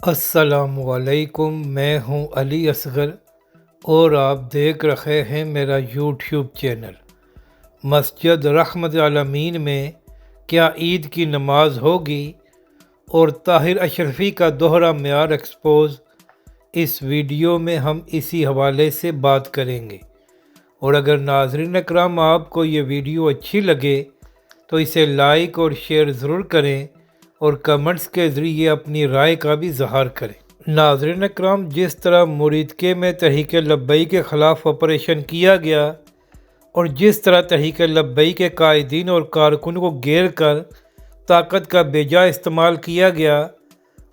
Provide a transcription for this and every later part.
السلام علیکم، میں ہوں علی اصغر اور آپ دیکھ رہے ہیں میرا یوٹیوب چینل۔ مسجد رحمت العالمین میں کیا عید کی نماز ہوگی اور طاہر اشرفی کا دوہرا معیار ایکسپوز، اس ویڈیو میں ہم اسی حوالے سے بات کریں گے۔ اور اگر ناظرین اکرام آپ کو یہ ویڈیو اچھی لگے تو اسے لائک اور شیئر ضرور کریں اور کمنٹس کے ذریعے اپنی رائے کا بھی اظہار کریں۔ ناظرین اکرام، جس طرح مریدکے میں تحریک لبیک کے خلاف آپریشن کیا گیا اور جس طرح تحریک لبیک کے قائدین اور کارکنوں کو گھیر کر طاقت کا بے جا استعمال کیا گیا،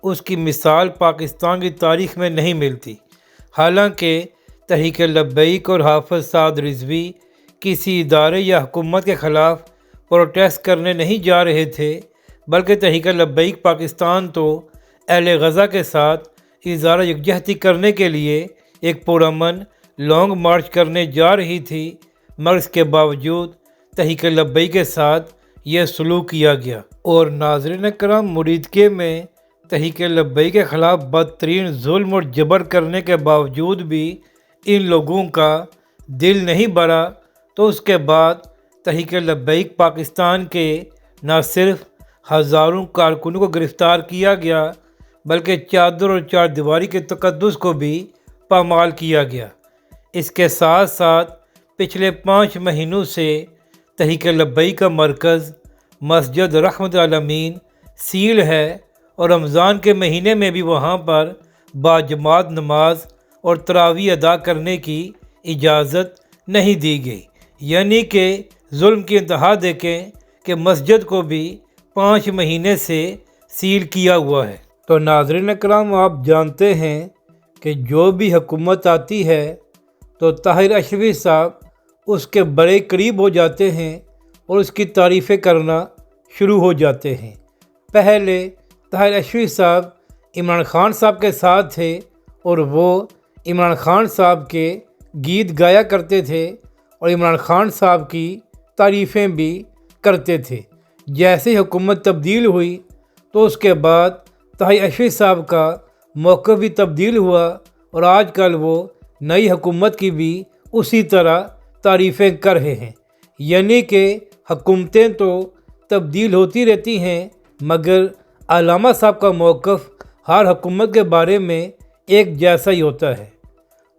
اس کی مثال پاکستان کی تاریخ میں نہیں ملتی۔ حالانکہ تحریک لبیک اور حافظ سعد رضوی کسی ادارے یا حکومت کے خلاف پروٹیسٹ کرنے نہیں جا رہے تھے، بلکہ تحریک لبیک پاکستان تو اہل غزہ کے ساتھ اظہار یکجہتی کرنے کے لیے ایک پرامن لانگ مارچ کرنے جا رہی تھی، مگر اس کے باوجود تحریک لبیک کے ساتھ یہ سلوک کیا گیا۔ اور ناظرین کرام، مریدکے میں تحریک لبیک کے خلاف بدترین ظلم اور جبر کرنے کے باوجود بھی ان لوگوں کا دل نہیں بھرا، تو اس کے بعد تحریک لبیک پاکستان کے نہ صرف ہزاروں کارکنوں کو گرفتار کیا گیا، بلکہ چادر اور چار دیواری کے تقدس کو بھی پامال کیا گیا۔ اس کے ساتھ ساتھ پچھلے 5 مہینوں سے تحریک لبیک کا مرکز مسجد رحمت العالمین سیل ہے اور رمضان کے مہینے میں بھی وہاں پر باجماعت نماز اور تراویح ادا کرنے کی اجازت نہیں دی گئی۔ یعنی کہ ظلم کی انتہا دیکھیں کہ مسجد کو بھی 5 مہینے سے سیل کیا ہوا ہے۔ تو ناظرین اکرام، آپ جانتے ہیں کہ جو بھی حکومت آتی ہے تو طاہر اشرفی صاحب اس کے بڑے قریب ہو جاتے ہیں اور اس کی تعریفیں کرنا شروع ہو جاتے ہیں۔ پہلے طاہر اشرفی صاحب عمران خان صاحب کے ساتھ تھے اور وہ عمران خان صاحب کے گیت گایا کرتے تھے اور عمران خان صاحب کی تعریفیں بھی کرتے تھے۔ جیسے حکومت تبدیل ہوئی تو اس کے بعد طاہر اشرفی صاحب کا موقف بھی تبدیل ہوا اور آج کل وہ نئی حکومت کی بھی اسی طرح تعریفیں کر رہے ہیں۔ یعنی کہ حکومتیں تو تبدیل ہوتی رہتی ہیں، مگر علامہ صاحب کا موقف ہر حکومت کے بارے میں ایک جیسا ہی ہوتا ہے۔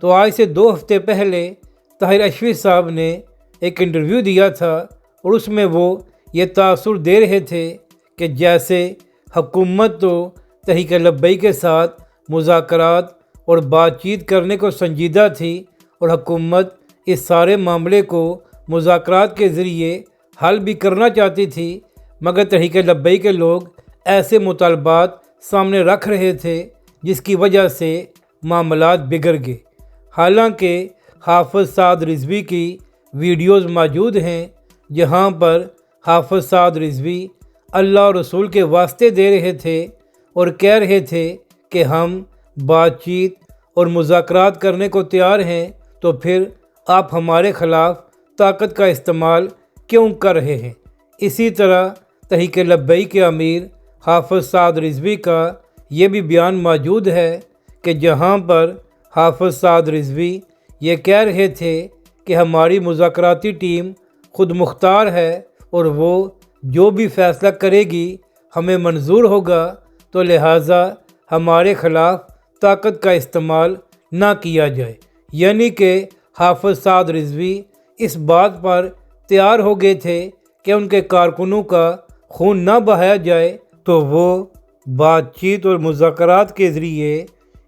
تو آج سے 2 ہفتے پہلے طاہر اشرفی صاحب نے ایک انٹرویو دیا تھا اور اس میں وہ یہ تاثر دے رہے تھے کہ جیسے حکومت تو تحریک لبیک کے ساتھ مذاکرات اور بات چیت کرنے کو سنجیدہ تھی اور حکومت اس سارے معاملے کو مذاکرات کے ذریعے حل بھی کرنا چاہتی تھی، مگر تحریک لبیک کے لوگ ایسے مطالبات سامنے رکھ رہے تھے جس کی وجہ سے معاملات بگڑ گئے۔ حالانکہ حافظ سعد رضوی کی ویڈیوز موجود ہیں جہاں پر حافظ سعد رضوی اللہ اور رسول کے واسطے دے رہے تھے اور کہہ رہے تھے کہ ہم بات چیت اور مذاکرات کرنے کو تیار ہیں، تو پھر آپ ہمارے خلاف طاقت کا استعمال کیوں کر رہے ہیں؟ اسی طرح تحریک لبیک کے امیر حافظ سعد رضوی کا یہ بھی بیان موجود ہے کہ جہاں پر حافظ سعد رضوی یہ کہہ رہے تھے کہ ہماری مذاکراتی ٹیم خود مختار ہے اور وہ جو بھی فیصلہ کرے گی ہمیں منظور ہوگا، تو لہٰذا ہمارے خلاف طاقت کا استعمال نہ کیا جائے۔ یعنی کہ حافظ سعد رضوی اس بات پر تیار ہو گئے تھے کہ ان کے کارکنوں کا خون نہ بہایا جائے، تو وہ بات چیت اور مذاکرات کے ذریعے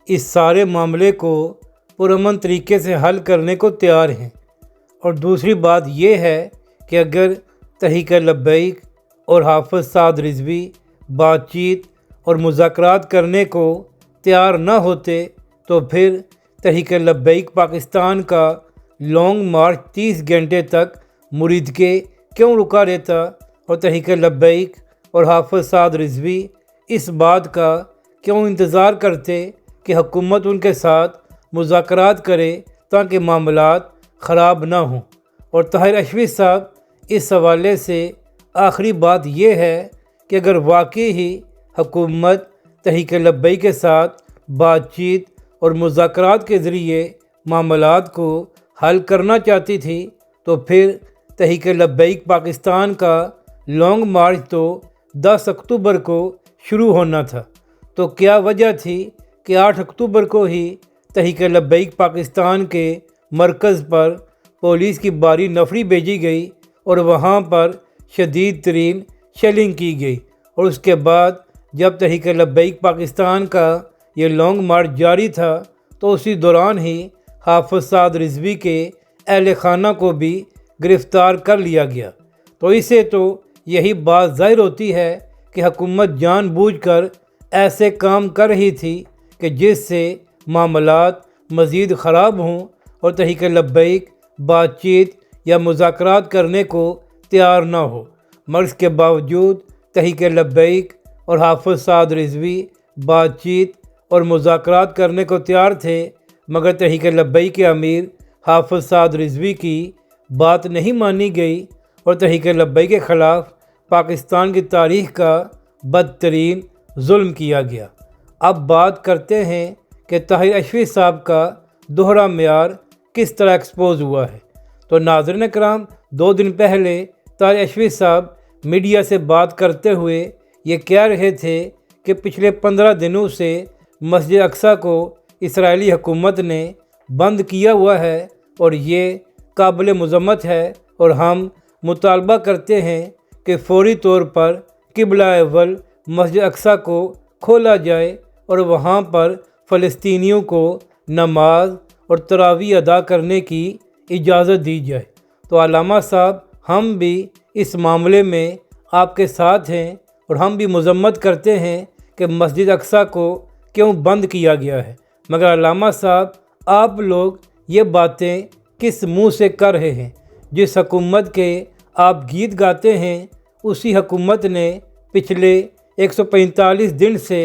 اس سارے معاملے کو پرامن طریقے سے حل کرنے کو تیار ہیں۔ اور دوسری بات یہ ہے کہ اگر تحریک لبیک اور حافظ سعد رضوی بات چیت اور مذاکرات کرنے کو تیار نہ ہوتے تو پھر تحریک لبیک پاکستان کا لانگ مارچ 30 گھنٹے تک مریدکے کیوں رکا رہتا اور تحریک لبیک اور حافظ سعد رضوی اس بات کا کیوں انتظار کرتے کہ حکومت ان کے ساتھ مذاکرات کرے تاکہ معاملات خراب نہ ہوں۔ اور طاہر اشرفی صاحب اس حوالے سے آخری بات یہ ہے کہ اگر واقعی ہی حکومت تحریک لبیک کے ساتھ بات چیت اور مذاکرات کے ذریعے معاملات کو حل کرنا چاہتی تھی تو پھر تحریک لبیک پاکستان کا لانگ مارچ تو 10 اکتوبر کو شروع ہونا تھا۔ تو کیا وجہ تھی کہ 8 اکتوبر کو ہی تحریک لبیک پاکستان کے مرکز پر پولیس کی بھاری نفری بھیجی گئی اور وہاں پر شدید ترین شیلنگ کی گئی، اور اس کے بعد جب تحریک لبیک پاکستان کا یہ لانگ مارچ جاری تھا تو اسی دوران ہی حافظ سعد رضوی کے اہل خانہ کو بھی گرفتار کر لیا گیا۔ تو اسے تو یہی بات ظاہر ہوتی ہے کہ حکومت جان بوجھ کر ایسے کام کر رہی تھی کہ جس سے معاملات مزید خراب ہوں اور تحریک لبیک بات چیت یا مذاکرات کرنے کو تیار نہ ہو، مگر اس کے باوجود تحریک لبیک اور حافظ سعد رضوی بات چیت اور مذاکرات کرنے کو تیار تھے، مگر تحریک لبیک کے امیر حافظ سعد رضوی کی بات نہیں مانی گئی اور تحریک لبیک کے خلاف پاکستان کی تاریخ کا بدترین ظلم کیا گیا۔ اب بات کرتے ہیں کہ طاہر اشرفی صاحب کا دوہرا معیار کس طرح ایکسپوز ہوا ہے۔ تو ناظرین کرام، 2 دن پہلے طاہر اشرفی صاحب میڈیا سے بات کرتے ہوئے یہ کہہ رہے تھے کہ پچھلے 15 دنوں سے مسجد اقصیٰ کو اسرائیلی حکومت نے بند کیا ہوا ہے اور یہ قابل مذمت ہے، اور ہم مطالبہ کرتے ہیں کہ فوری طور پر قبلہ اول مسجد اقصیٰ کو کھولا جائے اور وہاں پر فلسطینیوں کو نماز اور تراویح ادا کرنے کی اجازت دی جائے۔ تو علامہ صاحب، ہم بھی اس معاملے میں آپ کے ساتھ ہیں اور ہم بھی مذمت کرتے ہیں کہ مسجد اقصیٰ کو کیوں بند کیا گیا ہے، مگر علامہ صاحب، آپ لوگ یہ باتیں کس منہ سے کر رہے ہیں؟ جس حکومت کے آپ گیت گاتے ہیں اسی حکومت نے پچھلے 145 دن سے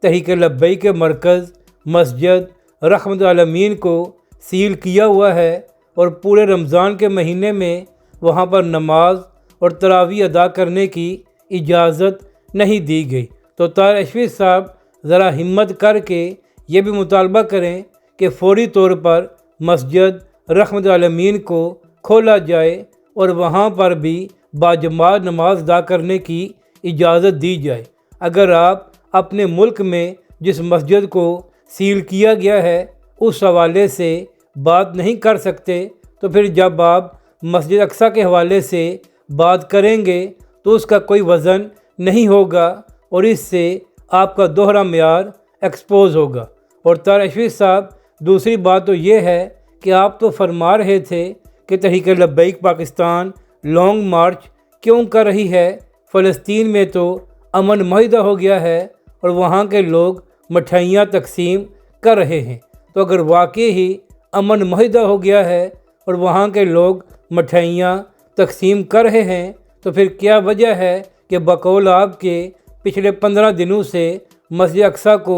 تحریک لبیک کے مرکز مسجد رحمت العالمین کو سیل کیا ہوا ہے، اور پورے رمضان کے مہینے میں وہاں پر نماز اور تراویح ادا کرنے کی اجازت نہیں دی گئی۔ تو طاہر اشرفی صاحب ذرا ہمت کر کے یہ بھی مطالبہ کریں کہ فوری طور پر مسجد رحمت العالمین کو کھولا جائے اور وہاں پر بھی باجماعت نماز ادا کرنے کی اجازت دی جائے۔ اگر آپ اپنے ملک میں جس مسجد کو سیل کیا گیا ہے اس حوالے سے بات نہیں کر سکتے، تو پھر جب آپ مسجد اقصیٰ کے حوالے سے بات کریں گے تو اس کا کوئی وزن نہیں ہوگا اور اس سے آپ کا دوہرا معیار ایکسپوز ہوگا۔ اور طاہر اشرفی صاحب، دوسری بات تو یہ ہے کہ آپ تو فرما رہے تھے کہ تحریک لبیک پاکستان لانگ مارچ کیوں کر رہی ہے، فلسطین میں تو امن معاہدہ ہو گیا ہے اور وہاں کے لوگ مٹھائیاں تقسیم کر رہے ہیں۔ تو اگر واقعی ہی امن معاہدہ ہو گیا ہے اور وہاں کے لوگ مٹھائیاں تقسیم کر رہے ہیں تو پھر کیا وجہ ہے کہ بقول آپ کے پچھلے 15 دنوں سے مسجد اقصیٰ کو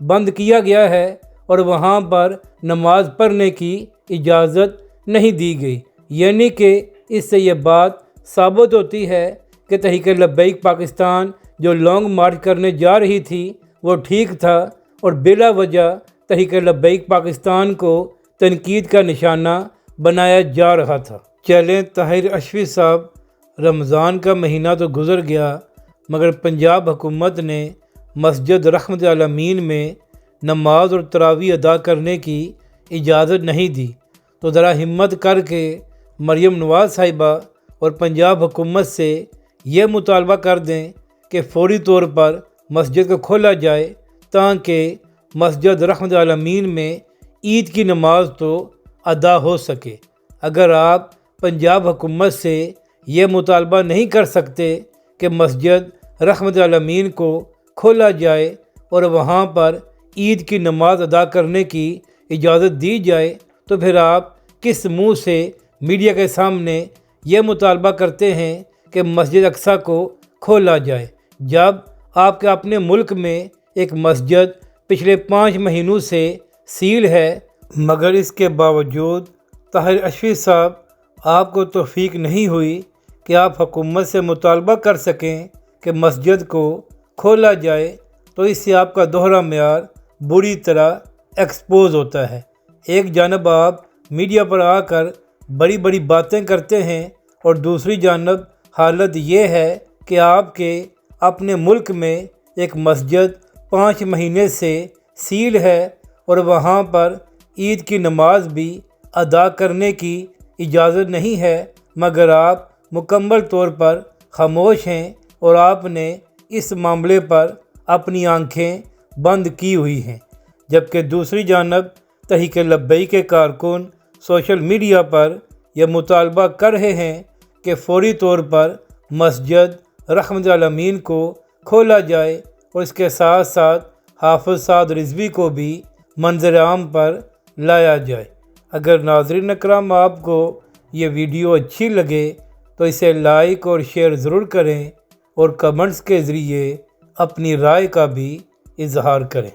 بند کیا گیا ہے اور وہاں پر نماز پڑھنے کی اجازت نہیں دی گئی؟ یعنی کہ اس سے یہ بات ثابت ہوتی ہے کہ تحریک لبیک پاکستان جو لانگ مارچ کرنے جا رہی تھی وہ ٹھیک تھا اور بلا وجہ تحریک لبیک پاکستان کو تنقید کا نشانہ بنایا جا رہا تھا۔ چلیں طاہر اشرفی صاحب، رمضان کا مہینہ تو گزر گیا مگر پنجاب حکومت نے مسجد رحمت العالمین میں نماز اور تراویح ادا کرنے کی اجازت نہیں دی۔ تو ذرا ہمت کر کے مریم نواز صاحبہ اور پنجاب حکومت سے یہ مطالبہ کر دیں کہ فوری طور پر مسجد کو کھولا جائے تاکہ مسجد رحمت العالمین میں عید کی نماز تو ادا ہو سکے۔ اگر آپ پنجاب حکومت سے یہ مطالبہ نہیں کر سکتے کہ مسجد رحمت العالمین کو کھولا جائے اور وہاں پر عید کی نماز ادا کرنے کی اجازت دی جائے، تو پھر آپ کس منہ سے میڈیا کے سامنے یہ مطالبہ کرتے ہیں کہ مسجد اقصیٰ کو کھولا جائے، جب آپ کے اپنے ملک میں ایک مسجد پچھلے 5 مہینوں سے سیل ہے؟ مگر اس کے باوجود طاہر اشرفی صاحب، آپ کو توفیق نہیں ہوئی کہ آپ حکومت سے مطالبہ کر سکیں کہ مسجد کو کھولا جائے۔ تو اس سے آپ کا دوہرا معیار بری طرح ایکسپوز ہوتا ہے۔ ایک جانب آپ میڈیا پر آ کر بڑی بڑی باتیں کرتے ہیں اور دوسری جانب حالت یہ ہے کہ آپ کے اپنے ملک میں ایک مسجد 5 مہینے سے سیل ہے اور وہاں پر عید کی نماز بھی ادا کرنے کی اجازت نہیں ہے، مگر آپ مکمل طور پر خاموش ہیں اور آپ نے اس معاملے پر اپنی آنکھیں بند کی ہوئی ہیں۔ جبکہ دوسری جانب تحریک لبیک کے کارکن سوشل میڈیا پر یہ مطالبہ کر رہے ہیں کہ فوری طور پر مسجد رحمت العالمین کو کھولا جائے اور اس کے ساتھ ساتھ حافظ سعد رضوی کو بھی منظر عام پر لایا جائے۔ اگر ناظرین اکرام آپ کو یہ ویڈیو اچھی لگے تو اسے لائک اور شیئر ضرور کریں اور کمنٹس کے ذریعے اپنی رائے کا بھی اظہار کریں۔